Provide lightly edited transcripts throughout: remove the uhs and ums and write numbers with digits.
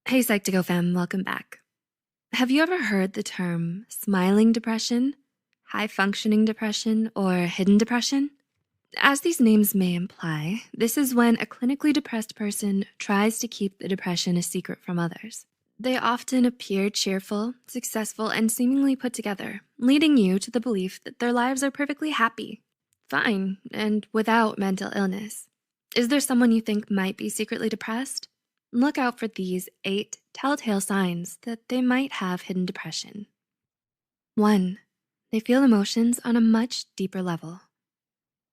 Hey Psych2Go fam, welcome back. Have you ever heard the term smiling depression, high functioning depression, or hidden depression? As these names may imply, this is when a clinically depressed person tries to keep the depression a secret from others. They often appear cheerful, successful, and seemingly put together, leading you to the belief that their lives are perfectly happy, fine, and without mental illness. Is there someone you think might be secretly depressed? Look out for these 8 telltale signs that they might have hidden depression. 1. They feel emotions on a much deeper level.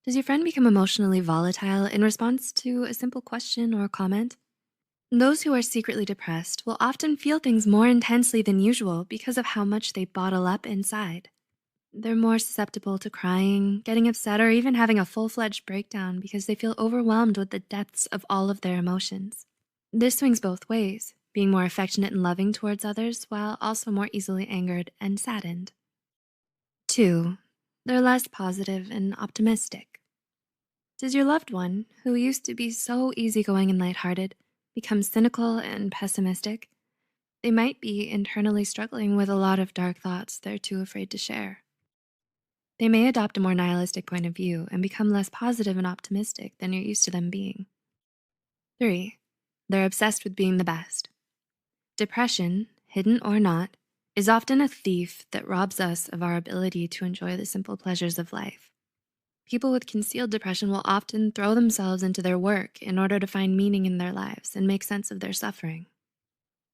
Does your friend become emotionally volatile in response to a simple question or comment? Those who are secretly depressed will often feel things more intensely than usual because of how much they bottle up inside. They're more susceptible to crying, getting upset, or even having a full-fledged breakdown because they feel overwhelmed with the depths of all of their emotions. This swings both ways, being more affectionate and loving towards others while also more easily angered and saddened. 2. They're less positive and optimistic. Does your loved one, who used to be so easygoing and lighthearted, become cynical and pessimistic? They might be internally struggling with a lot of dark thoughts they're too afraid to share. They may adopt a more nihilistic point of view and become less positive and optimistic than you're used to them being. 3. They're obsessed with being the best. Depression, hidden or not, is often a thief that robs us of our ability to enjoy the simple pleasures of life. People with concealed depression will often throw themselves into their work in order to find meaning in their lives and make sense of their suffering.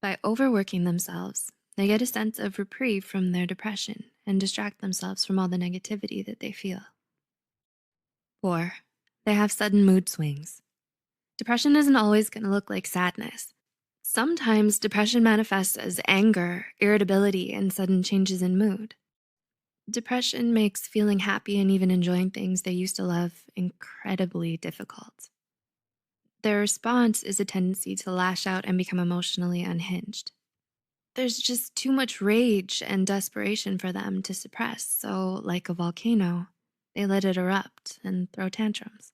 By overworking themselves, they get a sense of reprieve from their depression and distract themselves from all the negativity that they feel. 4. They have sudden mood swings. Depression isn't always going to look like sadness. Sometimes depression manifests as anger, irritability, and sudden changes in mood. Depression makes feeling happy and even enjoying things they used to love incredibly difficult. Their response is a tendency to lash out and become emotionally unhinged. There's just too much rage and desperation for them to suppress, so like a volcano, they let it erupt and throw tantrums.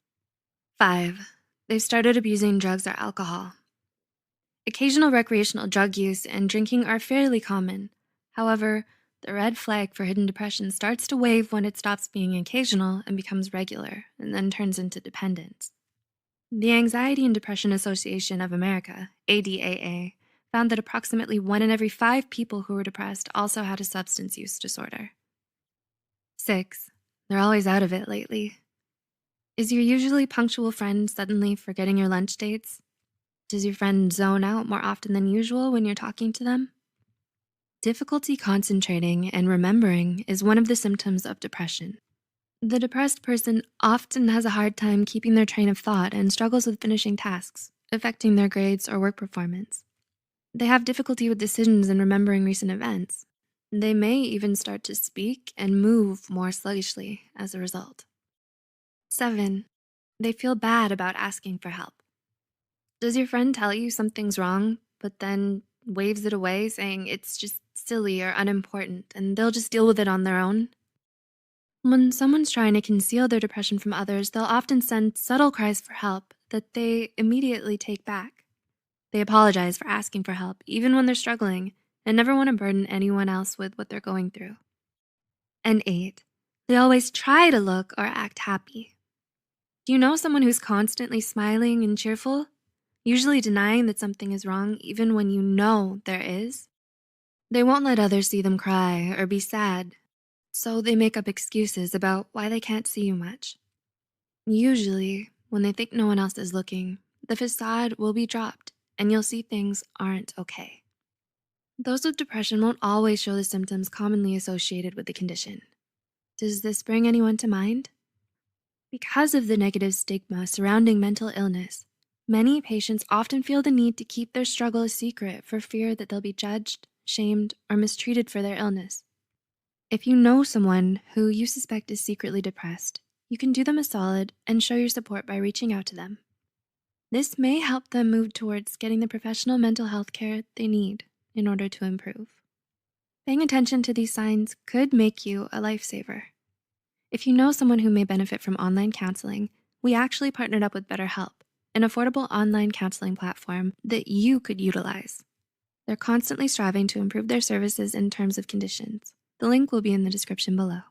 5. They've started abusing drugs or alcohol. Occasional recreational drug use and drinking are fairly common. However, the red flag for hidden depression starts to wave when it stops being occasional and becomes regular, and then turns into dependence. The Anxiety and Depression Association of America, ADAA, found that approximately 1 in every 5 people who were depressed also had a substance use disorder. 6. They're always out of it lately. Is your usually punctual friend suddenly forgetting your lunch dates? Does your friend zone out more often than usual when you're talking to them? Difficulty concentrating and remembering is one of the symptoms of depression. The depressed person often has a hard time keeping their train of thought and struggles with finishing tasks, affecting their grades or work performance. They have difficulty with decisions and remembering recent events. They may even start to speak and move more sluggishly as a result. 7. They feel bad about asking for help. Does your friend tell you something's wrong, but then waves it away saying it's just silly or unimportant and they'll just deal with it on their own? When someone's trying to conceal their depression from others, they'll often send subtle cries for help that they immediately take back. They apologize for asking for help, even when they're struggling, and never want to burden anyone else with what they're going through. And 8. They always try to look or act happy. Do you know someone who's constantly smiling and cheerful, usually denying that something is wrong even when you know there is? They won't let others see them cry or be sad, so they make up excuses about why they can't see you much. Usually, when they think no one else is looking, the facade will be dropped and you'll see things aren't okay. Those with depression won't always show the symptoms commonly associated with the condition. Does this bring anyone to mind? Because of the negative stigma surrounding mental illness, many patients often feel the need to keep their struggle a secret for fear that they'll be judged, shamed, or mistreated for their illness. If you know someone who you suspect is secretly depressed, you can do them a solid and show your support by reaching out to them. This may help them move towards getting the professional mental health care they need in order to improve. Paying attention to these signs could make you a lifesaver. If you know someone who may benefit from online counseling, we actually partnered up with BetterHelp, an affordable online counseling platform that you could utilize. They're constantly striving to improve their services and terms of conditions. The link will be in the description below.